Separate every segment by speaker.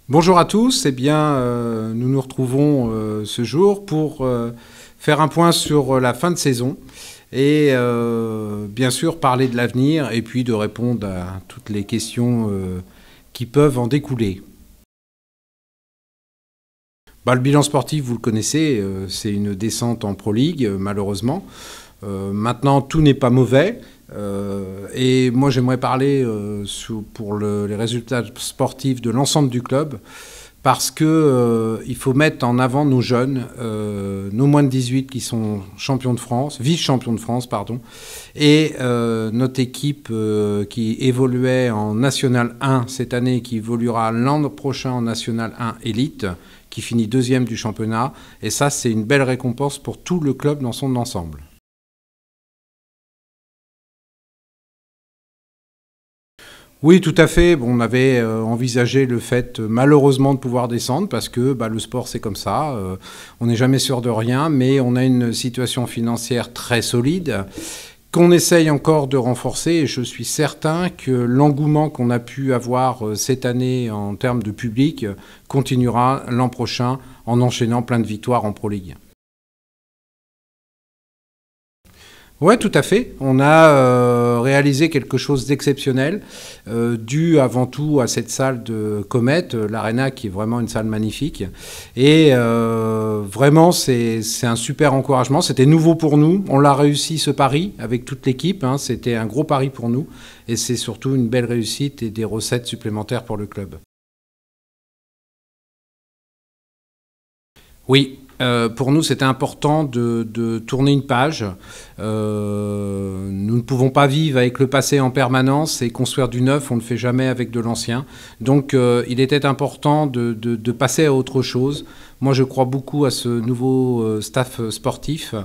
Speaker 1: Bonjour à tous, nous nous retrouvons ce jour pour faire un point sur la fin de saison et bien sûr parler de l'avenir et puis de répondre à toutes les questions qui peuvent en découler. Le bilan sportif, vous le connaissez, c'est une descente en Pro League, malheureusement. Maintenant, tout n'est pas mauvais. Et moi, j'aimerais parler pour les résultats sportifs de l'ensemble du club, parce que il faut mettre en avant nos jeunes, nos moins de 18 qui sont champions de France, vice-champions de France, pardon, et notre équipe qui évoluait en National 1 cette année, qui évoluera l'an prochain en National 1 Élite, qui finit deuxième du championnat. Et ça, c'est une belle récompense pour tout le club dans son ensemble. Oui, tout à fait. Bon, on avait envisagé le fait, malheureusement, de pouvoir descendre parce que le sport, c'est comme ça. On n'est jamais sûr de rien, mais on a une situation financière très solide qu'on essaye encore de renforcer. Et je suis certain que l'engouement qu'on a pu avoir cette année en termes de public continuera l'an prochain en enchaînant plein de victoires en Pro League. Ouais, tout à fait. On a réalisé quelque chose d'exceptionnel, dû avant tout à cette salle de Comet, l'Arena, qui est vraiment une salle magnifique. Et vraiment, c'est un super encouragement. C'était nouveau pour nous. On l'a réussi, ce pari, avec toute l'équipe. C'était un gros pari pour nous. Et c'est surtout une belle réussite et des recettes supplémentaires pour le club. Oui, pour nous, c'était important de tourner une page. Nous ne pouvons pas vivre avec le passé en permanence et construire du neuf, on ne le fait jamais avec de l'ancien. Donc, il était important de passer à autre chose. Moi, je crois beaucoup à ce nouveau staff sportif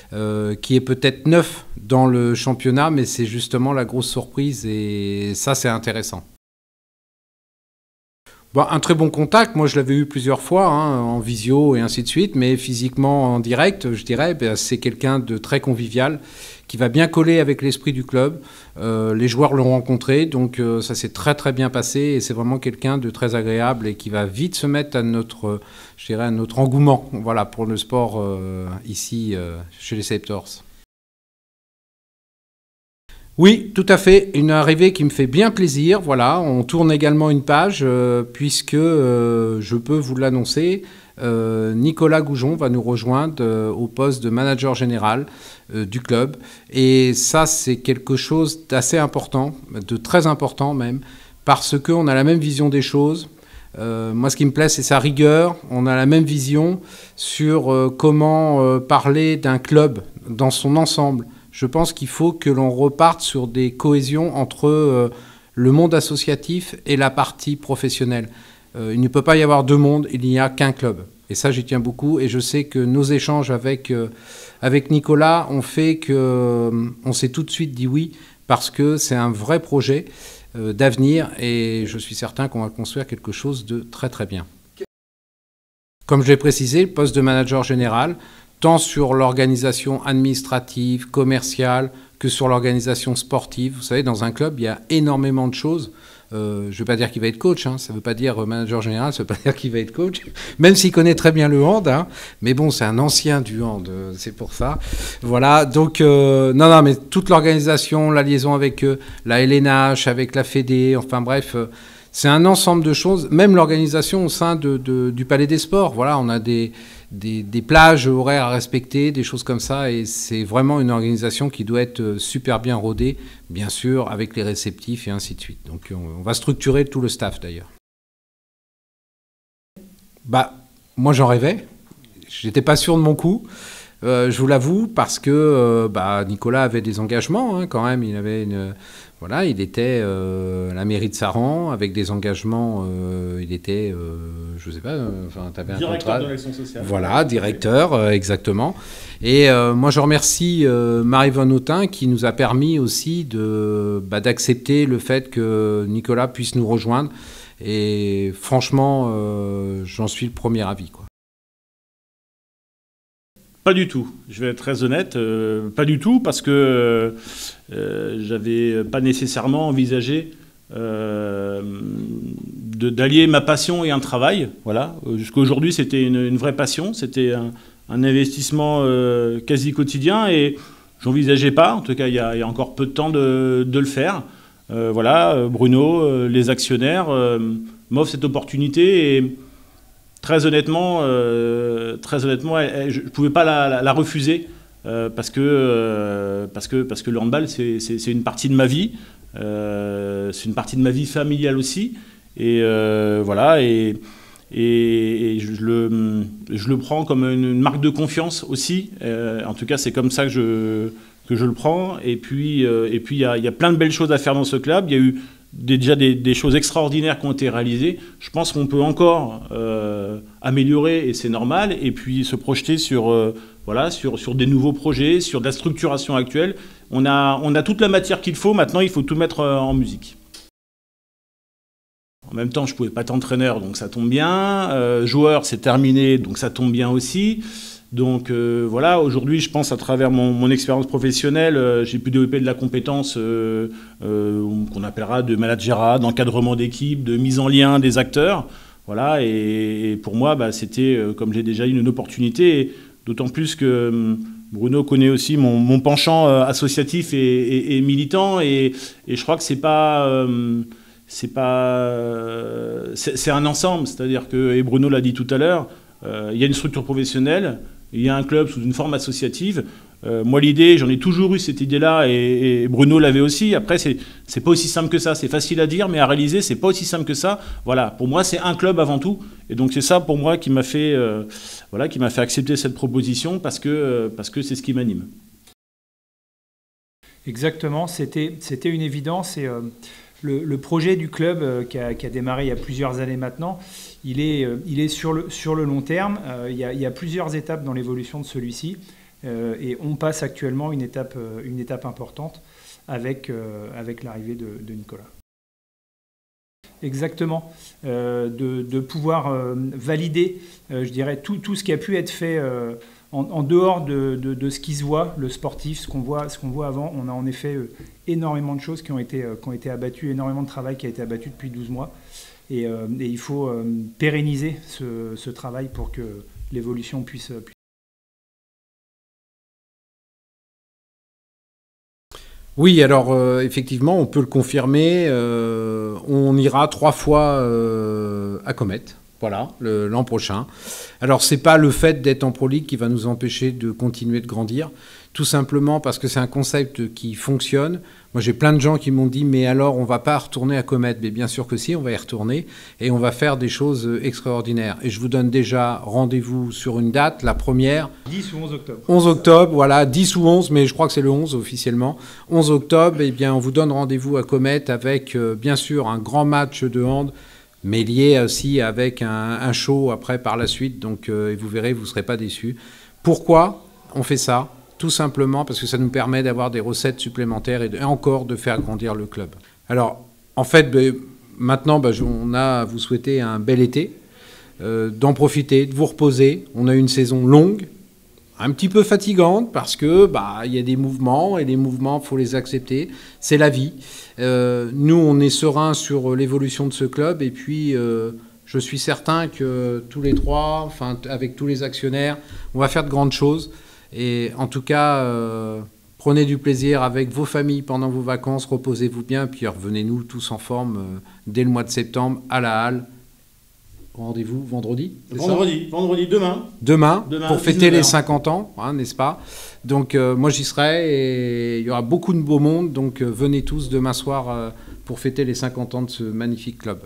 Speaker 1: qui est peut-être neuf dans le championnat, mais c'est justement la grosse surprise et ça, c'est intéressant. Un très bon contact, moi je l'avais eu plusieurs fois, en visio et ainsi de suite, mais physiquement en direct, je dirais, c'est quelqu'un de très convivial, qui va bien coller avec l'esprit du club. Les joueurs l'ont rencontré, donc ça s'est très très bien passé, et c'est vraiment quelqu'un de très agréable et qui va vite se mettre à notre, je dirais, à notre engouement, voilà, pour le sport ici chez les Septors. Oui, tout à fait. Une arrivée qui me fait bien plaisir. Voilà, on tourne également une page puisque je peux vous l'annoncer. Nicolas Goujon va nous rejoindre au poste de manager général du club. Et ça, c'est quelque chose d'assez important, de très important même, parce qu'on a la même vision des choses. Moi, ce qui me plaît, c'est sa rigueur. On a la même vision sur comment parler d'un club dans son ensemble. Je pense qu'il faut que l'on reparte sur des cohésions entre le monde associatif et la partie professionnelle. Il ne peut pas y avoir deux mondes, il n'y a qu'un club. Et ça, j'y tiens beaucoup. Et je sais que nos échanges avec Nicolas ont fait qu'on s'est tout de suite dit oui, parce que c'est un vrai projet d'avenir. Et je suis certain qu'on va construire quelque chose de très très bien. Comme je l'ai précisé, le poste de manager général, tant sur l'organisation administrative, commerciale, que sur l'organisation sportive. Vous savez, dans un club, il y a énormément de choses. Je ne veux pas dire qu'il va être coach, ça ne veut pas dire manager général, ça ne veut pas dire qu'il va être coach, même s'il connaît très bien le hand, mais bon, c'est un ancien du hand, c'est pour ça. Voilà, donc, non, mais toute l'organisation, la liaison avec la LNH, avec la Fédé, enfin bref, c'est un ensemble de choses, même l'organisation au sein du Palais des Sports. Voilà, on a des plages horaires à respecter, des choses comme ça, et c'est vraiment une organisation qui doit être super bien rodée, bien sûr, avec les réceptifs et ainsi de suite. Donc on va structurer tout le staff d'ailleurs. Moi j'en rêvais, j'étais pas sûr de mon coup. Je vous l'avoue, parce que Nicolas avait des engagements quand même. Il était à la mairie de Saran avec des engagements. Il était, je sais pas, tu avais un
Speaker 2: directeur
Speaker 1: contrat.
Speaker 2: de l'action sociale.
Speaker 1: Voilà, directeur, exactement. Et moi, je remercie Marie-Vonne Autin qui nous a permis aussi d'accepter le fait que Nicolas puisse nous rejoindre. Et franchement, j'en suis le premier avis, quoi.
Speaker 2: Pas du tout. Je vais être très honnête. Pas du tout, parce que j'avais pas nécessairement envisagé d'allier ma passion et un travail. Voilà. Jusqu'à aujourd'hui, c'était une vraie passion, c'était un investissement quasi quotidien et j'envisageais pas, en tout cas il y a encore peu de temps, de le faire. Voilà, Bruno, les actionnaires m'offrent cette opportunité et très honnêtement, je ne pouvais pas la refuser parce que le handball, c'est une partie de ma vie. C'est une partie de ma vie familiale aussi. Et voilà, et je le prends comme une marque de confiance aussi. En tout cas, c'est comme ça que je le prends. Et puis, il y a plein de belles choses à faire dans ce club. Il y a eu déjà des choses extraordinaires qui ont été réalisées. Je pense qu'on peut encore améliorer, et c'est normal, et puis se projeter sur des nouveaux projets, sur de la structuration actuelle. On a toute la matière qu'il faut. Maintenant, il faut tout mettre en musique. En même temps, je ne pouvais pas être entraîneur, donc ça tombe bien. Joueur, c'est terminé, donc ça tombe bien aussi. Donc voilà, aujourd'hui, je pense à travers mon expérience professionnelle, j'ai pu développer de la compétence qu'on appellera de managerat, d'encadrement d'équipe, de mise en lien des acteurs. Voilà, et pour moi, c'était, comme j'ai déjà eu, une opportunité, d'autant plus que Bruno connaît aussi mon penchant associatif et militant, et je crois que c'est un ensemble, c'est-à-dire que, et Bruno l'a dit tout à l'heure, il y a une structure professionnelle, il y a un club sous une forme associative. Moi, l'idée, j'en ai toujours eu cette idée-là, et Bruno l'avait aussi. Après, c'est pas aussi simple que ça. C'est facile à dire, mais à réaliser, c'est pas aussi simple que ça. Voilà, pour moi, c'est un club avant tout, et donc c'est ça pour moi qui m'a fait accepter cette proposition parce que c'est ce qui m'anime.
Speaker 3: Exactement, c'était une évidence, et le projet du club qui a démarré il y a plusieurs années maintenant, il est sur le long terme. Il y a plusieurs étapes dans l'évolution de celui-ci, et on passe actuellement une étape importante avec l'arrivée de Nicolas. Exactement, de pouvoir valider, je dirais, tout ce qui a pu être fait en dehors de ce qui se voit, le sportif, ce qu'on voit avant. On a en effet énormément de choses qui ont été abattues, énormément de travail qui a été abattu depuis 12 mois. Et il faut pérenniser ce travail pour que l'évolution puisse...
Speaker 1: Oui, alors effectivement, on peut le confirmer. On ira 3 fois à Comet. Voilà, l'an prochain. Alors, c'est pas le fait d'être en Pro League qui va nous empêcher de continuer de grandir, tout simplement parce que c'est un concept qui fonctionne. Moi, j'ai plein de gens qui m'ont dit « Mais alors, on va pas retourner à Comet ?» Mais bien sûr que si, on va y retourner et on va faire des choses extraordinaires. Et je vous donne déjà rendez-vous sur une date, la première.
Speaker 3: 10 ou 11 octobre.
Speaker 1: 11 octobre, voilà, 10 ou 11, mais je crois que c'est le 11 officiellement. 11 octobre, eh bien, on vous donne rendez-vous à Comet avec, bien sûr, un grand match de hand, mais lié aussi avec un show après par la suite. Donc, et vous verrez, vous ne serez pas déçus. Pourquoi on fait ça ? Tout simplement parce que ça nous permet d'avoir des recettes supplémentaires et encore de faire grandir le club. Alors, en fait, maintenant, on a à vous souhaiter un bel été, d'en profiter, de vous reposer. On a eu une saison longue, un petit peu fatigante parce que y a des mouvements et les mouvements, il faut les accepter. C'est la vie. Nous, on est serein sur l'évolution de ce club et puis je suis certain que tous les trois, enfin avec tous les actionnaires, on va faire de grandes choses. Et en tout cas, prenez du plaisir avec vos familles pendant vos vacances, reposez-vous bien, puis revenez-nous tous en forme dès le mois de septembre à la Halle. Rendez-vous vendredi,
Speaker 2: Vendredi, demain.
Speaker 1: Demain, pour fêter les 50 ans, hein, n'est-ce pas? Donc moi j'y serai et il y aura beaucoup de beau monde, donc venez tous demain soir pour fêter les 50 ans de ce magnifique club.